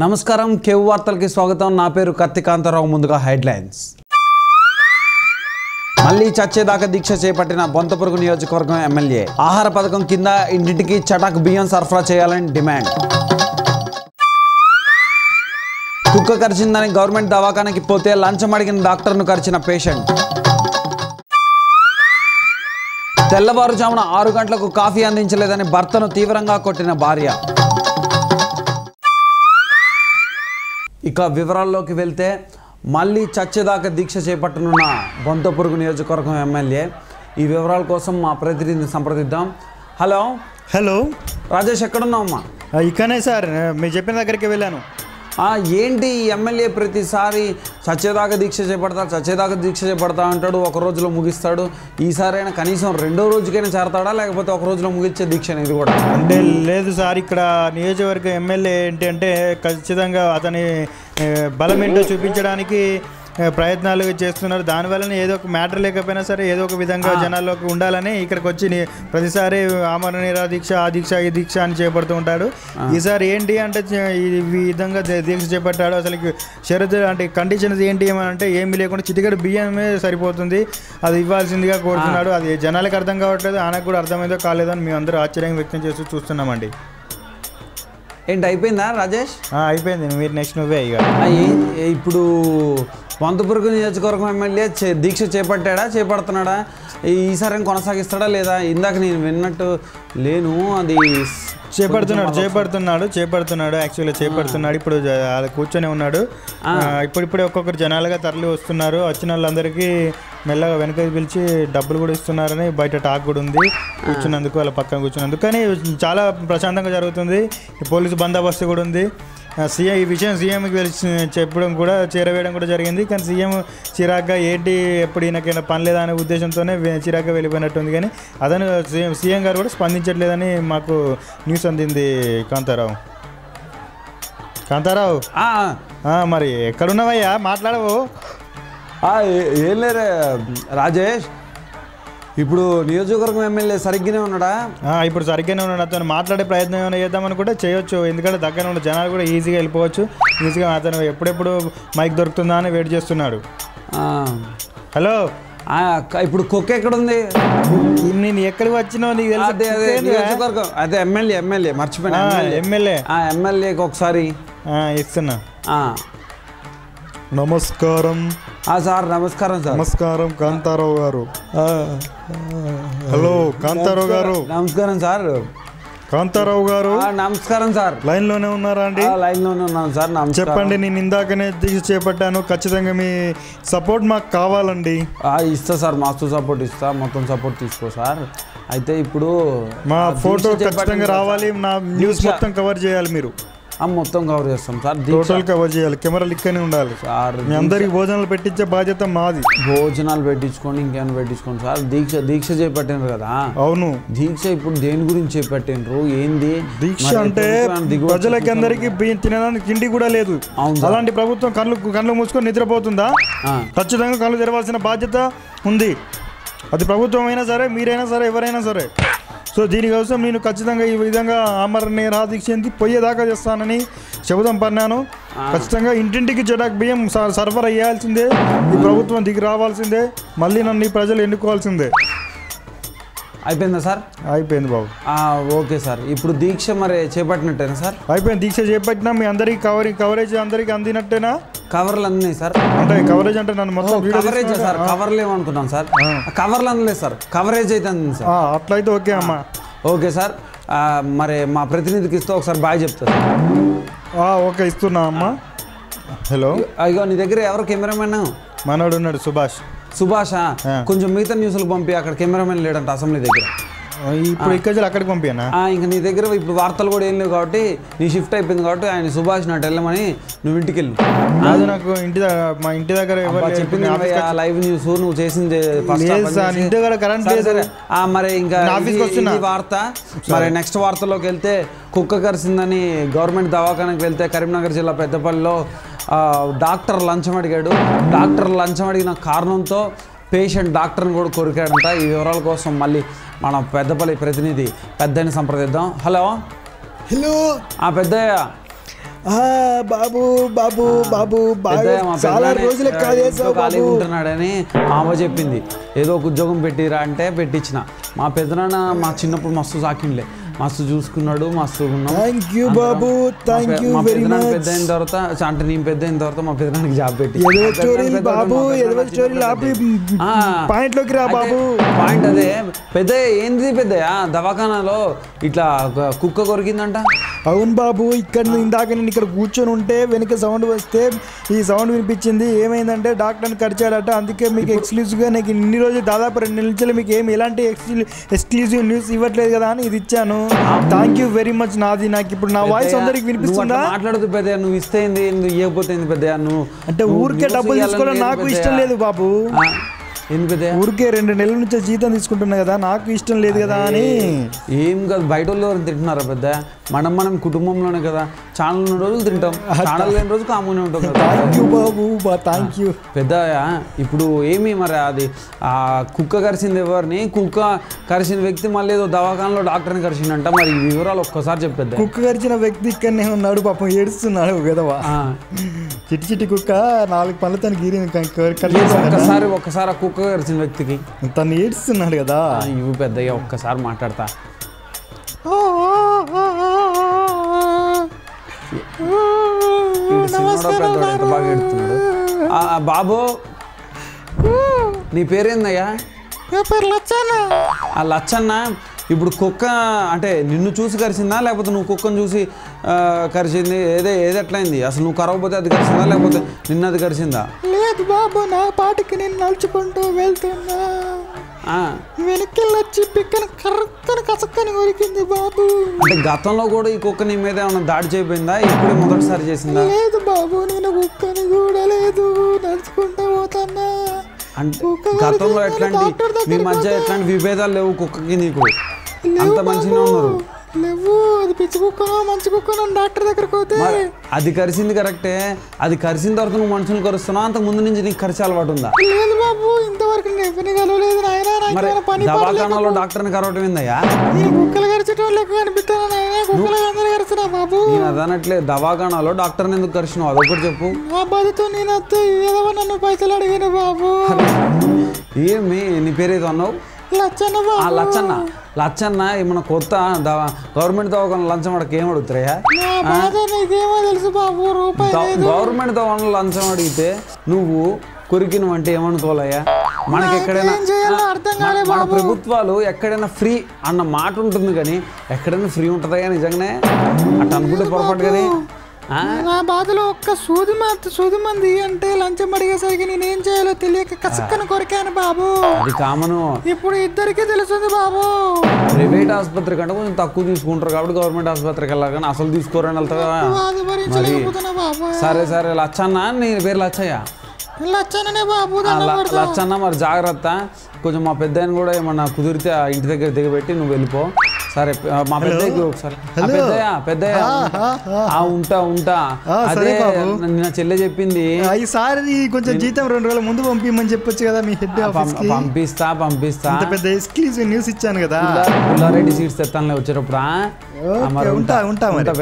నమస్కారం కేవ్ వార్తలకి స్వాగతం. నా పేరు కత్తి కాంతారావు. ముందుగా హెడ్లైన్స్. మళ్ళీ చచ్చేదాకా దీక్ష చేపట్టిన బొంతపురుగు నియోజకవర్గం ఎమ్మెల్యే. ఆహార పథకం కింద ఇంటింటికి చటాక్ బియ్యం సరఫరా చేయాలని డిమాండ్. కుక్క కరిచిందని గవర్నమెంట్ దవాఖానకి పోతే లంచం అడిగిన డాక్టర్ను కరిచిన పేషెంట్. తెల్లవారుజామున 6 గంటలకు కాఫీ అందించలేదని భర్తను తీవ్రంగా కొట్టిన భార్య. ఇక వివరాల్లోకి వెళ్తే మళ్ళీ చచ్చేదాకా దీక్ష చేపట్టనున్న బొంతపురుగు నియోజకవర్గం ఎమ్మెల్యే. ఈ వివరాల కోసం మా ప్రతినిధిని సంప్రదిద్దాం. హలో రాజేష్, ఎక్కడున్నావమ్మా? ఇక్కడనే సార్, మీరు చెప్పిన దగ్గరికి వెళ్ళాను. ఏంటి ఎమ్మెల్యే ప్రతిసారి చచ్చేదాకా దీక్ష చేపడతా అంటాడు, ఒక రోజులో ముగిస్తాడు. ఈసారైనా కనీసం 2వ రోజుకైనా చేరతాడా, లేకపోతే ఒక రోజులో ముగించే దీక్ష ఇది కూడా? అంటే లేదు సార్, ఇక్కడ నియోజకవర్గ ఎమ్మెల్యే ఏంటి అంటే ఖచ్చితంగా అతని బలం ఏంటో చూపించడానికి ప్రయత్నాలు చేస్తున్నారు. దానివల్లనే ఏదో ఒక మ్యాటర్ లేకపోయినా సరే ఏదో ఒక విధంగా జనాల్లోకి ఉండాలని ఇక్కడికి వచ్చి ప్రతిసారి ఆమరణ నిరాహార దీక్ష, ఆ దీక్ష, ఈ దీక్ష అని చేపడుతూ ఉంటాడు. ఈసారి ఏంటి అంటే ఈ విధంగా దీక్ష చేపట్టాడు. అసలు షరతు అంటే కండిషన్స్ ఏంటి ఏమంటే ఏమీ లేకుండా చిటికెడు బియ్యమే సరిపోతుంది, అది ఇవ్వాల్సిందిగా కోరుతున్నాడు. అది జనాలకు అర్థం కావట్లేదు, ఆయనకు కూడా అర్థమైందో కాలేదో అని మేము అందరూ ఆశ్చర్యం వ్యక్తం చేస్తూ చూస్తున్నామండి. ఏంటి అయిపోయిందా రాజేష్? అయిపోయింది, మీరు నెక్స్ట్ నువ్వే. ఇక ఇప్పుడు బొంతపురుగు నియోజకవర్గం ఎమ్మెల్యే దీక్ష చేపడుతున్నాడా? ఈసారి కొనసాగిస్తాడా లేదా? ఇందాక నేను విన్నట్టు లేను, అది చేపడుతున్నాడు యాక్చువల్గా చేపడుతున్నాడు. ఇప్పుడు కూర్చొని ఉన్నాడు. ఇప్పుడిప్పుడే ఒక్కొక్కరు జనాలుగా తరలి వస్తున్నారు. వచ్చిన వాళ్ళందరికీ మెల్లగా వెనక పిలిచి డబ్బులు కూడా ఇస్తున్నారని బయట టాక్ కూడా ఉంది. కూర్చున్నందుకు, వాళ్ళ పక్కన కూర్చున్నందుకు. కానీ చాలా ప్రశాంతంగా జరుగుతుంది. పోలీసు బందోబస్తు కూడా ఉంది. ఈ విషయం సీఎంకి చెప్పడం కూడా, చేరవేయడం కూడా జరిగింది. కానీ సీఎం చిరాగ్గా ఏంటి ఎప్పుడు ఈయనకైనా పని లేదా అనే ఉద్దేశంతోనే చిరాగ్గా వెళ్ళిపోయినట్టుంది. కానీ అతను సీఎం గారు కూడా స్పందించట్లేదని మాకు న్యూస్ అందింది. కాంతారావు, మరి ఎక్కడున్నావయ్యా? మాట్లాడవు. ఏం లేరే రాజేష్, ఇప్పుడు నియోజకవర్గం ఎమ్మెల్యే సరిగ్గానే ఉన్నాడా? ఇప్పుడు సరిగ్గానే ఉన్నాడు. అతను మాట్లాడే ప్రయత్నం ఏమైనా చేద్దామని కూడా చేయొచ్చు, ఎందుకంటే దగ్గర ఉన్న జనాలు కూడా ఈజీగా వెళ్ళిపోవచ్చు. ఈజీగా అతను ఎప్పుడెప్పుడు మైక్ దొరుకుతుందా అని వెయిట్ చేస్తున్నాడు. హలో, ఇప్పుడు కుక్క ఎక్కడుంది? నేను ఎక్కడికి వచ్చినావు నీకు తెలుసు. అదే ఎమ్మెల్యే మర్చిపోయినా. ఎమ్మెల్యేకి ఒకసారి ఇస్తున్నా. నమస్కారం సార్. నమస్కారం సార్. నమస్కారం కాంతారావు గారు. హలో కాంతారావు గారు. నమస్కారం సార్. కాంతారావు గారు నమస్కారం సార్. లైన్ లోనే ఉన్నారా అండి? లైన్ లోనే ఉన్నాను సార్. చెప్పండి, నేను ఇందాకనే దీక్ష చేపట్టాను. ఖచ్చితంగా మీ సపోర్ట్ మాకు కావాలండి. ఇస్తా సార్, మాస్టర్ సపోర్ట్ ఇస్తా, మొత్తం సపోర్ట్ తీసుకో సార్. అయితే ఇప్పుడు మా ఫోటో ఖచ్చితంగా రావాలి, నా న్యూస్ మొత్తం కవర్ చేయాలి. మీరు మొత్తం కవర్ చేస్తాం సార్, టోటల్ కవర్ చేయాలి. కెమెరాలు ఇక్కడనే ఉండాలి సార్. మీ అందరికి భోజనాలు పెట్టించే బాధ్యత మాది. భోజనాలు పెట్టించుకోండి, ఇంకేమైనా పెట్టించుకోండి సార్. దీక్ష చేపట్టినారు కదా? అవును. దీక్ష ఇప్పుడు దేని గురించి చేపట్టినరు? ఏంది దీక్ష అంటే? ప్రజలకి అందరికి తినడానికి తిండి కూడా లేదు. అలాంటి ప్రభుత్వం కళ్ళు మూసుకొని నిద్రపోతుందా? ఖచ్చితంగా కళ్ళు తెరవాల్సిన బాధ్యత ఉంది. అది ప్రభుత్వం అయినా సరే, మీరైనా సరే, ఎవరైనా సరే. సో దీనికోసం నేను ఖచ్చితంగా ఈ విధంగా ఆమరణ నిరాహార దీక్ష పోయేదాకా చేస్తానని శపథం పన్నాను. ఖచ్చితంగా ఇంటింటికి చటాక్ బియ్యం సరఫరా చేయాల్సిందే. ఈ ప్రభుత్వం దిగి రావాల్సిందే. మళ్ళీ నన్ను ఈ ప్రజలు ఎన్నుకోవాల్సిందే. అయిపోయిందా సార్? అయిపోయింది బాబు. Okay sir. ఇప్పుడు దీక్ష మరి చేపట్టినట్టేనా సార్? అయిపోయింది, దీక్ష చేపట్టినా. మీ అందరికి కవరేజ్ అందరికి అందినట్టేనా? కవర్లు అందినాయి సార్. అంటే కవరేజ్ అంటే నన్ను మొత్తం కవరేజ్ సార్. కవర్లు ఏమనుకున్నాం సార్? కవర్లు అందలేదు సార్, కవరేజ్ అయితే అందింది సార్. అట్లయితే ఓకే అమ్మా. Okay sir. మరి మా ప్రతినిధికి ఇస్తే ఒకసారి బాయ్ చెప్తారు. ఓకే, ఇస్తున్నా అమ్మా. హలో, అయ్యో నీ దగ్గర ఎవరు కెమెరామెన్? మనోడు ఉన్నాడు, సుభాష్. కొంచెం మిగతా న్యూస్లు పంపి. అక్కడ కెమెరామెన్ లేడంట అసెంబ్లీ దగ్గర. ఇప్పుడు ఇక్కడ అక్కడికి పంపినా ఇంకా నీ దగ్గర ఇప్పుడు వార్తలు కూడా ఏం లేవు కాబట్టి నీ షిఫ్ట్ అయిపోయింది కాబట్టి ఆయన సుభాష్ నాటు వెళ్ళమని నువ్వు ఇంటికి వెళ్ళు. అది నాకు మా ఇంటి దగ్గర చెప్పింది లైవ్ న్యూస్ నువ్వు చేసింది ఇంటి దగ్గర కరెంట్ లేదు. మరి ఇంకా వార్త మరి నెక్స్ట్ వార్తలోకి వెళ్తే కుక్క కరిసిందని గవర్నమెంట్ దవాఖానకి వెళ్తే కరీంనగర్ జిల్లా పెద్దపల్లిలో డాక్టర్ లంచం అడిగాడు. డాక్టర్ లంచం అడిగిన కారణంతో పేషెంట్ డాక్టర్ని కూడా కొరికాడంట. ఈ వివరాల కోసం మళ్ళీ మన పెద్దపల్లి ప్రతినిధి పెద్దయ్యని సంప్రదిద్దాం. హలో పెద్దయ్య. బాబు బాబు బాబు చాలా రోజులు ఖాళీ ఉంటున్నాడని మామ చెప్పింది. ఏదో ఒక ఉద్యోగం పెట్టిరా అంటే పెట్టించిన. మా పెద్దనాన్న మా చిన్నప్పుడు మస్తు సాకిండ్లే, మస్తు చూసుకున్నాడు, మస్తు పెద్ద అయిన తర్వాత అంటే నేను పెద్ద అయిన తర్వాత మా పెద్దనానికి జాబ్ పెట్టి పాయింట్ అదే పెద్ద ఏంది పెద్దయా దవాఖానాలో ఇట్లా కుక్క కొరికిందంట. అవును బాబు, ఇక్కడ ఇందాక నేను ఇక్కడ కూర్చొని ఉంటే వెనక సౌండ్ వస్తే ఈ సౌండ్ వినిపించింది. ఏమైందంటే డాక్టర్ని కరిచాడట. అందుకే మీకు ఎక్స్క్లూజివ్గా నాకు ఇన్ని రోజులు దాదాపు 2 నెలల నుంచి మీకు ఏమి ఎలాంటి ఎక్స్క్లూజివ్ న్యూస్ ఇవ్వట్లేదు కదా అని ఇది ఇచ్చాను. Thank you very much. నాకు ఇప్పుడు నా వాయిస్ అందరికి వినిపిస్తుందా? మాట్లాడుతూ పెద్దయ్య, నువ్వు ఇస్తే నువ్వు ఇవ్వకపోతే పెద్దయ్య, నువ్వు అంటే ఊరికే డబ్బులు తీసుకోవడం నాకు ఇష్టం లేదు బాబు. ఊరికే 2 నెలల నుంచి జీతం తీసుకుంటున్నా కదా, నాకు ఇష్టం లేదు కదా అని. ఏం కాదు, బయట వాళ్ళు ఎవరు తింటున్నారా పెద్ద? మనం కుటుంబంలోనే కదా, ఛానల్ ఉన్న రోజులు తింటాం, ఛానల్ లేని రోజు కామూనే ఉంటాం. Thank you Babu, thank you పెద్దయ్య. ఇప్పుడు ఏమి మరి అది కుక్క కరిసింది ఎవరిని? కుక్క కరిసిన వ్యక్తి మళ్ళీ ఏదో దవాఖానలో డాక్టర్ని కరిచిందంట. మరి ఈ వివరాలు ఒక్కసారి చెప్పేద్దా. కుక్క కరిచిన వ్యక్తి ఇక్కడనే ఉన్నాడు, పాపం ఏడుస్తున్నాడు విధవా. చిట్టి చిట్టి కుక్క 4 పళ్ళతో ఒక్కసారి ఆ కుక్క కరిచిన వ్యక్తికి తను ఏడుస్తున్నాడు కదా. ఇవి పెద్దయ్య ఒక్కసారి మాట్లాడతా. బాగా ఏడుతున్నాడు. బాబు నీ పేరేందయ్యా? లచ్చన్న. ఇప్పుడు కుక్క అంటే నిన్ను చూసి కరిసిందా లేకపోతే నువ్వు కుక్కను చూసి కరిచింది? ఏది ఎట్లయింది అసలు? నువ్వు కరవకపోతే అది కరిసిందా లేకపోతే నిన్న అది కరిసిందా? లేదు బాబు, నా పాటికి నేను నడుచుకుంటూ వెళ్తున్నా, వెనక్కి వచ్చి పిక్కని కరెక్ట్ని కసక్కని కొరికింది బాబు. అంటే గతంలో కూడా ఈ కుక్క నీ మీద ఏమైనా దాడి చేయబోయిందా? ఇప్పుడే మొదటిసారి చేసిందా? లేదు బాబు, నేను కుక్కని కూడా లేదు, నడుచుకుంటూ పోతున్నా. అంటే గతంలో ఎట్లాంటి మీ మధ్య ఎట్లాంటి విభేదాలు లేవు కుక్కకి నీకు? అంత మంచిగా ఉన్నారు. లేవు, అది పిచ్చి కుక్కనో మంచి కుక్కనో డాక్టర్ దగ్గరకు పోతే. అది కరిసింది కరెక్టే, అది కరిసిన తర్వాత నువ్వు మనుషులు కరుస్తున్నావు, అంతకు ముందు నుంచి నీకు కరిచే అలవాటు ఉందా? లేదు బాబు, ఇంతవరకు కలవలేదు. దవాఖానాలో డాక్టర్ని కరవటం ఏందయ్యా? కుక్కలు కరిచేటోళ్ళకి కనిపిస్తాను బాబు. నేను అదనట్లే, దవాఖానాలో డాక్టర్ని ఎందుకు కరిచినావు అదొకటి చెప్పు. ఆ బాధతో నేను ఏదో నన్ను పైసలు అడిగాను బాబు. ఏమి నీ పేరేదో అన్నావు? లచ్చన్న ఏమన్నా కొత్త గవర్నమెంట్ దవాఖాన లంచం అడగ ఏం అడుగుతారయ్యా? గవర్నమెంట్ దవాఖాన లంచం అడిగితే నువ్వు కొరికినవంటే ఏమనుకోవాలయ్యా? మనకి ఎక్కడైనా మన ప్రభుత్వాలు ఎక్కడైనా ఫ్రీ అన్న మాట ఉంటుంది కానీ ఎక్కడైనా ఫ్రీ ఉంటుందా నిజంగానే? అట్లా అనుకుంటే పొరపాటు కానీ. నా బాధలో ఒక్క సూది మంది అంటే లంచం అడిగేసరికి నేనేం చేయాలో తెలియక కసక్కను కొరికాను బాబు. అది కామను, ఇప్పుడు ఇద్దరికి తెలుస్తుంది బాబు. ప్రైవేట్ ఆసుపత్రి కంటే కొంచెం తక్కువ తీసుకుంటారు కాబట్టి గవర్నమెంట్ ఆసుపత్రికి వెళ్ళాలి కానీ అసలు తీసుకోరని వెళ్తారా? సరే లచ్చన్న, నీ పేరు లచ్చయ్య? లచ్చన్న. మరి జాగ్రత్త, కొంచెం మా పెద్దయ్యని కూడా ఏమన్నా కుదిరితే ఇంటి దగ్గర దిగబెట్టి నువ్వు వెళ్ళిపో. సరే మా పెద్దయ్యకి ఒకసారి. పెద్దయ్య ఉంటా. అదే నా చెల్లె చెప్పింది ఈసారి కొంచెం జీతం 2 రోజుల ముందు పంపిమని చెప్పొచ్చు కదా మీ హెడ్ ఆఫీస్ కి. పంపిస్తా. పెద్ద ఎక్స్క్లూజివ్ న్యూస్ ఇచ్చాను కదా. పుల్లారెడ్డి సీట్స్ తెస్తానులే వచ్చేటప్పుడు. ఉంటా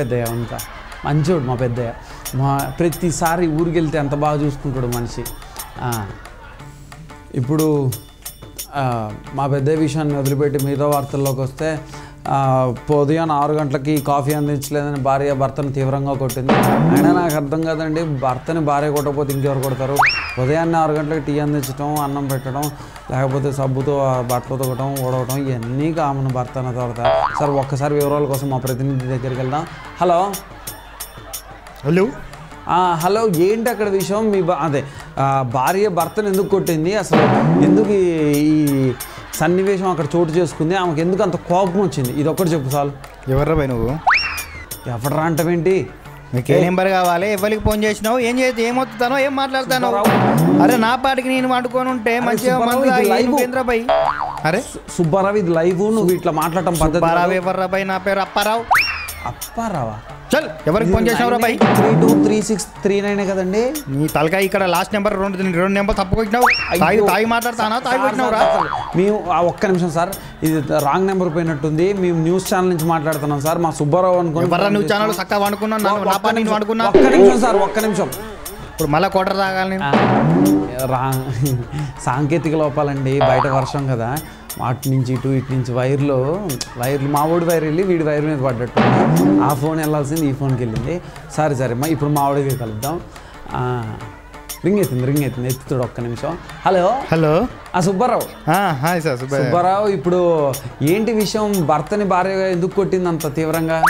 పెద్దయ్య, ఉంటా. మంచోడు మా పెద్దయ్య. ప్రతిసారి ఊరికి వెళ్తే ఎంత బాగా చూసుకుంటాడు మనిషి. ఇప్పుడు మా పెద్ద విషయాన్ని వదిలిపెట్టి మిగతా వార్తల్లోకి వస్తే, ఉదయం 6 గంటలకి కాఫీ అందించలేదని భార్య భర్తను తీవ్రంగా కొట్టింది. అయినా నాకు అర్థం కాదండి, భర్తని భార్య కొట్టకపోతే ఇంకెవరు కొడతారు? ఉదయాన్నే 6 గంటలకు టీ అందించడం, అన్నం పెట్టడం, లేకపోతే సబ్బుతో బట్టలు తొక్కడం, ఊడవడం, ఇవన్నీ కామన్ భర్తన తర్వాత. సార్ ఒక్కసారి వివరాల కోసం మా ప్రతినిధి దగ్గరికి వెళ్దాం. హలో, ఏంటి అక్కడ విషయం? అదే భార్య భర్తను ఎందుకు కొట్టింది, అసలు ఎందుకు ఈ సన్నివేశం అక్కడ చోటు చేసుకుంది, ఆమెకు ఎందుకు అంత కోపం వచ్చింది, ఇది ఒక్కటి చెప్పు చాలు. ఎవర్రా భయ్ నువ్వు? ఎవడరా అంటవేంటి? మీకు ఏ నెంబర్ కావాలి, ఎవరికి ఫోన్ చేసినావు, ఏం చేసి ఏమొస్తానో ఏం మాట్లాడతాను? అరే నా పాటికి నేను వండుకొని ఉంటే మంచిగా భయ్. అరే సుబ్బారావు ఇది లైవ్, నువ్వు ఇట్లా మాట్లాడటం పద్ధతి. ఎవర్రా భయ్? నా పేరు అప్పారావు. అప్పారావా? చల్ ఎవరికి ఫోన్ చేసినావురా భయ్? 323639 కదండి నీ తలకాయ. ఇక్కడ లాస్ట్ నెంబర్ రెండు నెంబర్ తప్పుకొచ్చినావు. తాగి మాట్లాడతానా? తాగి వచ్చినావురా? మేము ఒక్క నిమిషం సార్, ఇది రాంగ్ నెంబర్ పోయినట్టుంది. మేము న్యూస్ ఛానల్ నుంచి మాట్లాడుతున్నాం సార్. మా సుబ్బారావు అనుకుని న్యూస్ ఛానల్ చక్కగా వండుకున్నాను. ఒక్క నిమిషం సార్, ఒక్క నిమిషం. ఇప్పుడు మళ్ళీ కోటర్ తాగాలి. సాంకేతిక లోపాలండి, బయట వర్షం కదా, అటు నుంచి ఇటు వైర్లు మా ఓడి వైర్ వెళ్ళి వీడి వైర్ మీద పడ్డట్టు, ఆ ఫోన్ వెళ్ళాల్సింది ఈ ఫోన్కి వెళ్ళింది. సరే ఇప్పుడు మా ఓడికి కలుద్దాం. రింగ్ అవుతుంది ఎత్తుతాడు. ఒక్క నిమిషం. Hello Subbarao. Hi sir. Subbarao, ఇప్పుడు ఏంటి విషయం? భర్తని భార్య ఎందుకు కొట్టింది అంత తీవ్రంగా?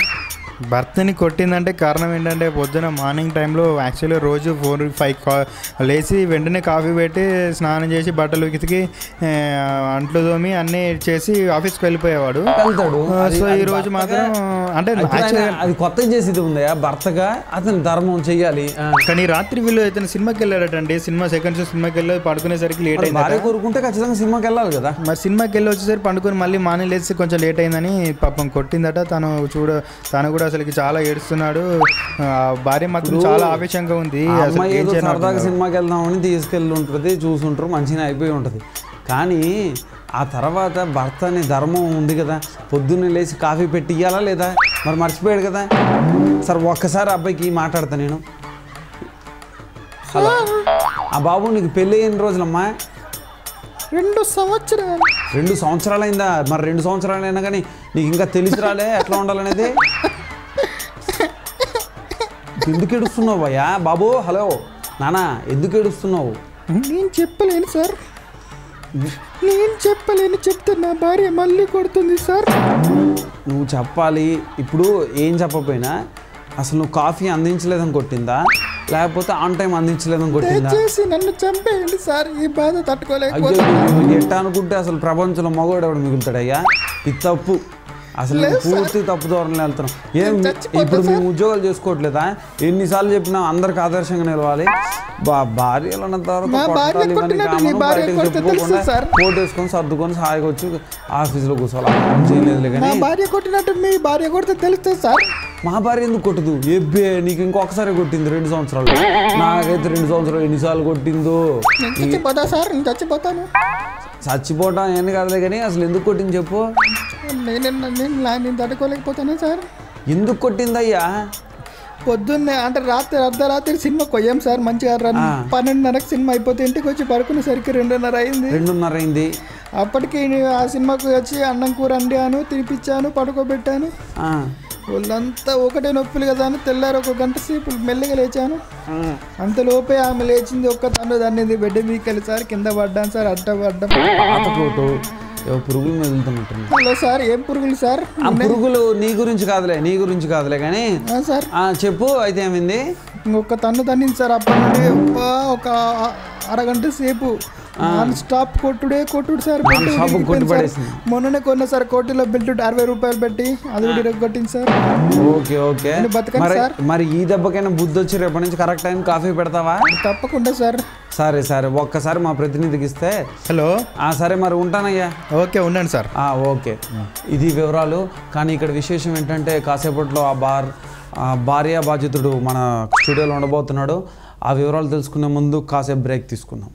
భర్తని కొట్టిందంటే కారణం ఏంటంటే పొద్దున మార్నింగ్ టైంలో యాక్చువల్లీ రోజు 4-5 లేచి వెంటనే కాఫీ పెట్టి స్నానం చేసి బట్టలు ఉతికి అంట్లు తోమి అన్నీ చేసి ఆఫీస్కి వెళ్ళిపోయేవాడు. సో ఈ రోజు మాత్రం అంటే అది కొత్త చేసేది ఉందా భర్తగా? అతను ధర్మం చెయ్యాలి. కానీ రాత్రి వీళ్ళు ఇతను సినిమాకి వెళ్ళాడటండి. సెకండ్ షో సినిమాకి వెళ్ళి పడుకునేసరికి లేట్ అయింది. భార్య కోరుకుంటే ఖచ్చితంగా సినిమాకి వెళ్ళాలి కదా. మరి సినిమాకి వెళ్ళి వచ్చేసరికి పండుకొని మళ్ళీ మార్నింగ్ లేచి కొంచెం లేట్ అయిందని పాపం కొట్టిందట. తను కూడా అసలుకి చాలా ఏడుస్తున్నాడు. భార్య మాత్రం చాలా ఆవేశంగా ఉంది. సరదాగా సినిమాకి వెళ్దామని తీసుకెళ్ళి ఉంటుంది, చూసుంటారు, మంచిగా అయిపోయి ఉంటుంది. కానీ ఆ తర్వాత భర్తని ధర్మం ఉంది కదా, పొద్దున్నే లేచి కాఫీ పెట్టి ఇవ్వాలా లేదా? మరి మర్చిపోయాడు కదా సార్. ఒక్కసారి అబ్బాయికి మాట్లాడతా నేను. హలో బాబు, నీకు పెళ్ళి ఎన్ని రోజులమ్మా? 2 సంవత్సరాలు. 2 సంవత్సరాలు అయిందా? మరి 2 సంవత్సరాలు అయినా కానీ నీకు ఇంకా తెలిసి రాలే ఎట్లా ఉండాలనేది? ఎందుకు ఏడుస్తున్నావు భయ్యా? బాబు హలో నానా, ఎందుకు ఏడుస్తున్నావు? నేను చెప్పలేను సార్, చెప్తే నా భార్య మళ్ళీ కొడుతుంది సార్. నువ్వు చెప్పాలి. ఇప్పుడు ఏం చెప్పకపోయినా అసలు నువ్వు కాఫీ అందించలేదని కొట్టిందా, లేకపోతే ఆన్ టైం అందించలేదని కొట్టిందా? నన్ను చంపేయండి సార్, ఈ బాధ తట్టుకోలేక. ఎట్టా అనుకుంటే అసలు ప్రపంచంలో మగవాడు ఎవడు మిగులుతాడయ్యా? ఇది తప్పు, అసలు పూర్తి తప్పు దూరంలో వెళ్తున్నాం. ఏం ఇప్పుడు మేము ఉద్యోగాలు చేసుకోవట్లేదా? ఎన్నిసార్లు చెప్పినా అందరికి ఆదర్శంగా నిలవాలి. భార్యలు అన్న తర్వాత కోట్ వేసుకొని సర్దుకొని హాయిగా వచ్చి ఆఫీస్లో కూర్చోవాలి. చేయలేదు కానీ భార్య కొట్టినట్టు మీ భార్య కొడితే తెలుస్తుంది సార్. మా భార్య ఎందుకు కొట్టదు? ఎబ్బే నీకు ఇంకొకసారి కొట్టింది 2 సంవత్సరాలు. నాకైతే 2 సంవత్సరాలు ఎన్నిసార్లు కొట్టిందో. చచ్చిపోతాను. చచ్చిపోవటం ఏమి కాదులే కానీ అసలు ఎందుకు కొట్టింది చెప్పు. నేను తట్టుకోలేకపోతాను సార్. ఎందుకు కొట్టిందయ్యా? పొద్దున్నే అంటే అర్ధరాత్రి సినిమా కొయ్యాం సార్. మంచిగా 12:30కి సినిమా అయిపోతే ఇంటికి వచ్చి పడుకునేసరికి 2:30 అయింది. అప్పటికి ఆ సినిమాకు వచ్చి అన్నం కూర వండాను, తినిపించాను, పడుకోబెట్టాను. వాళ్ళంతా ఒకటే నొప్పులు కదా అని తెల్లారు 1 గంట సేపు మెల్లగా లేచాను. అంతలోపే ఆమె లేచింది, ఒక్క తండ్రి దాన్ని బెడ్ మీకెళ్ళి సార్ కింద పడ్డాను సార్. అడ్డ పడ్డా పురుగులు మెదులుతున్నట్టు. హలో సార్, ఏం పురుగులు సార్? ఆ పురుగులు నీ గురించి కాదులే కానీ సార్ చెప్పు. అయితే ఏమైంది? ఇంకొక తన్నింది సార్. అప్పటి నుండి ఒక అరగంట సేపు నాన్ స్టాప్ కొట్టుడు సార్. మొన్ననే కొన్నా సార్ కోటిలో బెల్ట్ 60 రూపాయలు పెట్టి, అది కూడా కొట్టింది సార్. ఓకే మరి ఈ దెబ్బకైనా బుద్ధి వచ్చి రేపటి నుంచి కరెక్ట్ టైం కాఫీ పెడతావా? తప్పకుండా సార్. సరే ఒక్కసారి మా ప్రతినిధికి ఇస్తే. హలో సరే మరి ఉంటానయ్యా. ఓకే ఉండండి సార్. ఓకే, ఇది వివరాలు. కానీ ఇక్కడ విశేషం ఏంటంటే కాసేపట్లో ఆ భార్య బాధితుడు మన స్టూడియోలో ఉండబోతున్నాడు. ఆ వివరాలు తెలుసుకునే ముందు కాసేపు బ్రేక్ తీసుకుందాం.